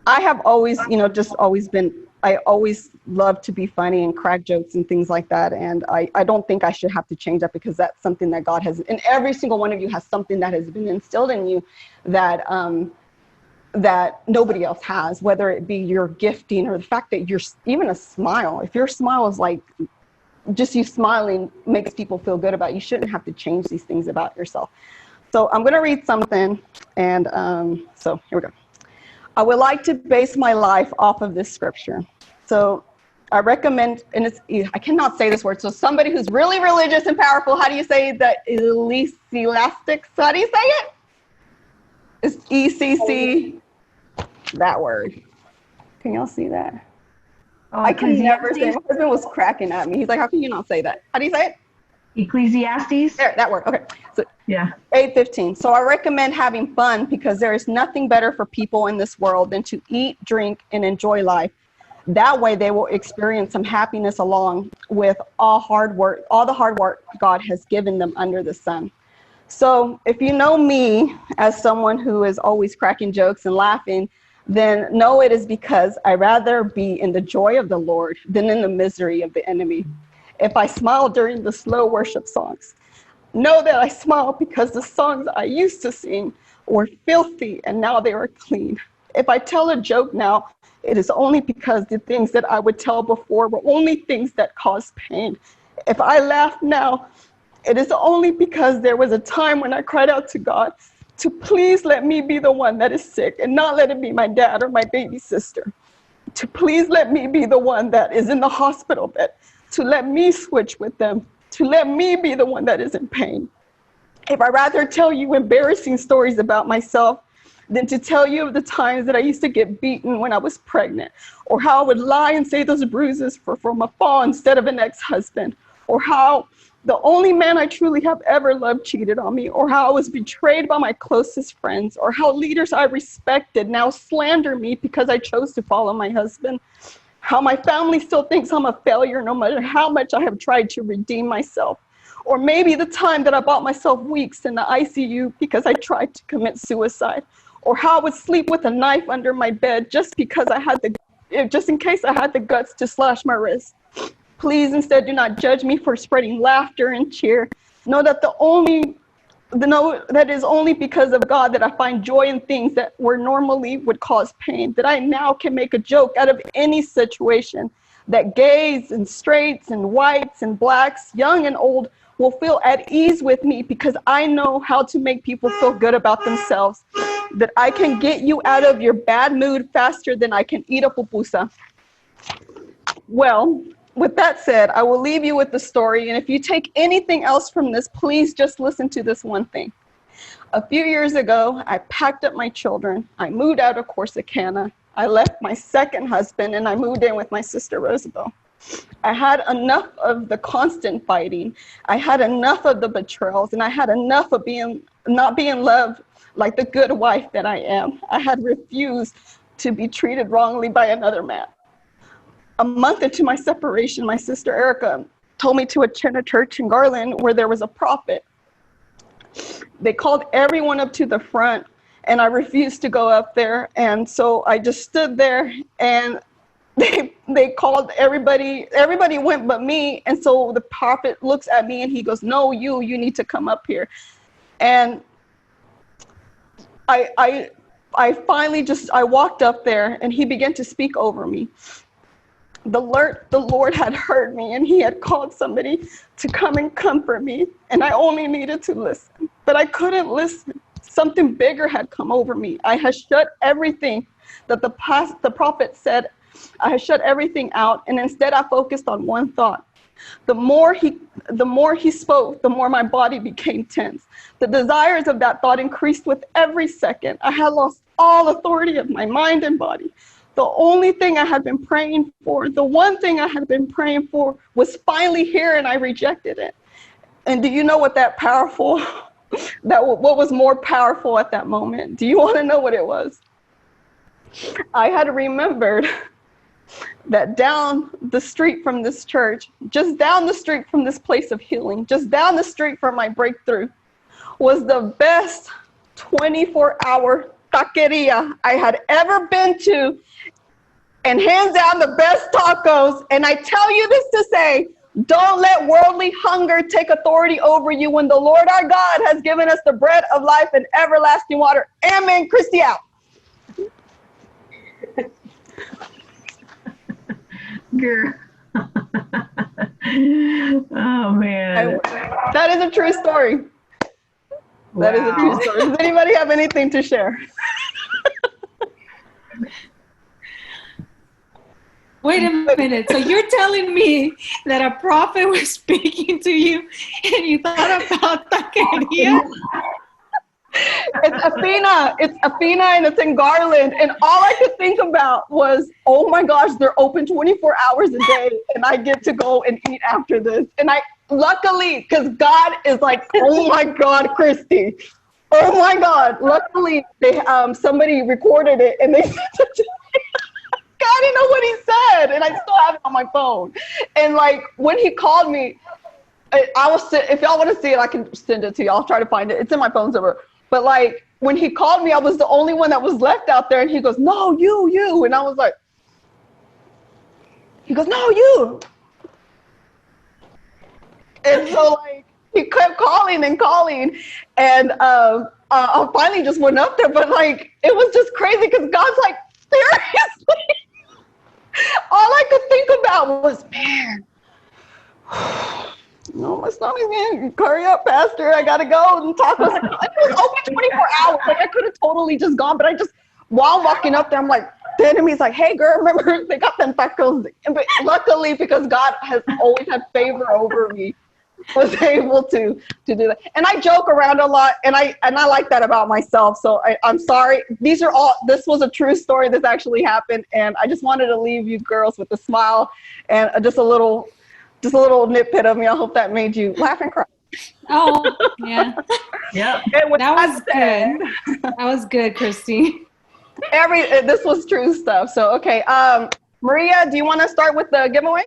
I have always, just always been, I always love to be funny and crack jokes and things like that. And I don't think I should have to change that, because that's something that God has, and every single one of you has something that has been instilled in you that, that nobody else has, whether it be your gifting or the fact that you're even a smile. If your smile is like, just you smiling makes people feel good about you, you shouldn't have to change these things about yourself. So I'm going to read something. And so here we go. I would like to base my life off of this scripture. So I recommend, and I cannot say this word. So somebody who's really religious and powerful, how do you say that? Ecclesiastics. How do you say it? It's ECC, that word. Can y'all see that? I can never say. My husband was cracking at me. He's like, how can you not say that? How do you say it? Ecclesiastes. There, that word. Okay. So yeah. 8:15. So I recommend having fun, because there is nothing better for people in this world than to eat, drink, and enjoy life. That way they will experience some happiness along with all the hard work God has given them under the sun. So if you know me as someone who is always cracking jokes and laughing, then know it is because I rather be in the joy of the Lord than in the misery of the enemy. If I smile during the slow worship songs, know that I smile because the songs I used to sing were filthy and now they are clean. If I tell a joke now, it is only because the things that I would tell before were only things that caused pain. If I laugh now, it is only because there was a time when I cried out to God to please let me be the one that is sick and not let it be my dad or my baby sister. To please let me be the one that is in the hospital bed. To let me switch with them. To let me be the one that is in pain. If I rather tell you embarrassing stories about myself than to tell you of the times that I used to get beaten when I was pregnant, or how I would lie and say those bruises were from a fall instead of an ex-husband, or how the only man I truly have ever loved cheated on me, or how I was betrayed by my closest friends, or how leaders I respected now slander me because I chose to follow my husband, how my family still thinks I'm a failure no matter how much I have tried to redeem myself, or maybe the time that I bought myself weeks in the ICU because I tried to commit suicide, or how I would sleep with a knife under my bed just in case I had the guts to slash my wrist. Please instead do not judge me for spreading laughter and cheer. Know that that is only because of God that I find joy in things that were normally would cause pain, that I now can make a joke out of any situation, that gays and straights and whites and blacks, young and old, will feel at ease with me because I know how to make people feel good about themselves, that I can get you out of your bad mood faster than I can eat a pupusa. Well, with that said, I will leave you with the story, and if you take anything else from this, please just listen to this one thing. A few years ago, I packed up my children. I moved out of Corsicana. I left my second husband, and I moved in with my sister, Rosabelle. I had enough of the constant fighting. I had enough of the betrayals, and I had enough of not being loved like the good wife that I am. I had refused to be treated wrongly by another man. A month into my separation, my sister Erica told me to attend a church in Garland where there was a prophet. They called everyone up to the front, and I refused to go up there. And so I just stood there, and they called everybody went but me. And so the prophet looks at me and he goes, no, you need to come up here. And I finally I walked up there, and he began to speak over me. The Lord had heard me, and he had called somebody to come and comfort me, and I only needed to listen, but I couldn't listen. Something bigger had come over me. I had shut everything that the prophet said. I had shut everything out, and instead I focused on one thought. The more he spoke, the more my body became tense. The desires of that thought increased with every second. I had lost all authority of my mind and body. The only thing I had been praying for, the one thing I had been praying for, was finally here, and I rejected it. And do you know what what was more powerful at that moment? Do you want to know what it was? I had remembered that down the street from this church, just down the street from this place of healing, just down the street from my breakthrough, was the best 24-hour taqueria I had ever been to, and hands down the best tacos. And I tell you this to say, don't let worldly hunger take authority over you when the Lord our God has given us the bread of life and everlasting water. Amen. Christy out. Girl. Oh, man. That is a true story. That is a true story. Does anybody have anything to share? Wait a minute. So you're telling me that a prophet was speaking to you and you thought about taqueria? It's Athena and it's in Garland. And all I could think about was, oh my gosh, they're open 24 hours a day and I get to go and eat after this. And luckily, because God is like, oh my God, Christy. Oh my God. Luckily, somebody recorded it and they sent it to me. I didn't know what he said, and I still have it on my phone. And like when he called me, I will send, if y'all want to see it, I can send it to you. I'll try to find it. It's in my phone somewhere. But like when he called me, I was the only one that was left out there, and he goes, "No, you," and I was like, he goes, "No, you." And so like he kept calling and calling, and I finally just went up there. But like it was just crazy because God's like, seriously. All I could think about was, man, no, my stomach's getting, hurry up, Pastor. I got to go and talk. It was open 24 hours. Like, I could have totally just gone, but while walking up there, I'm like, the enemy's like, hey, girl, remember, they got them tacos. But luckily, because God has always had favor over me, was able to do that. And I joke around a lot, and I like that about myself. So I'm sorry. This was a true story. This actually happened, and I just wanted to leave you girls with a smile and just a little nitpick of me. I hope that made you laugh and cry. Oh, yeah. Yep. That was good. That was good, Christy. This was true stuff. So, okay. Maria, do you want to start with the giveaway?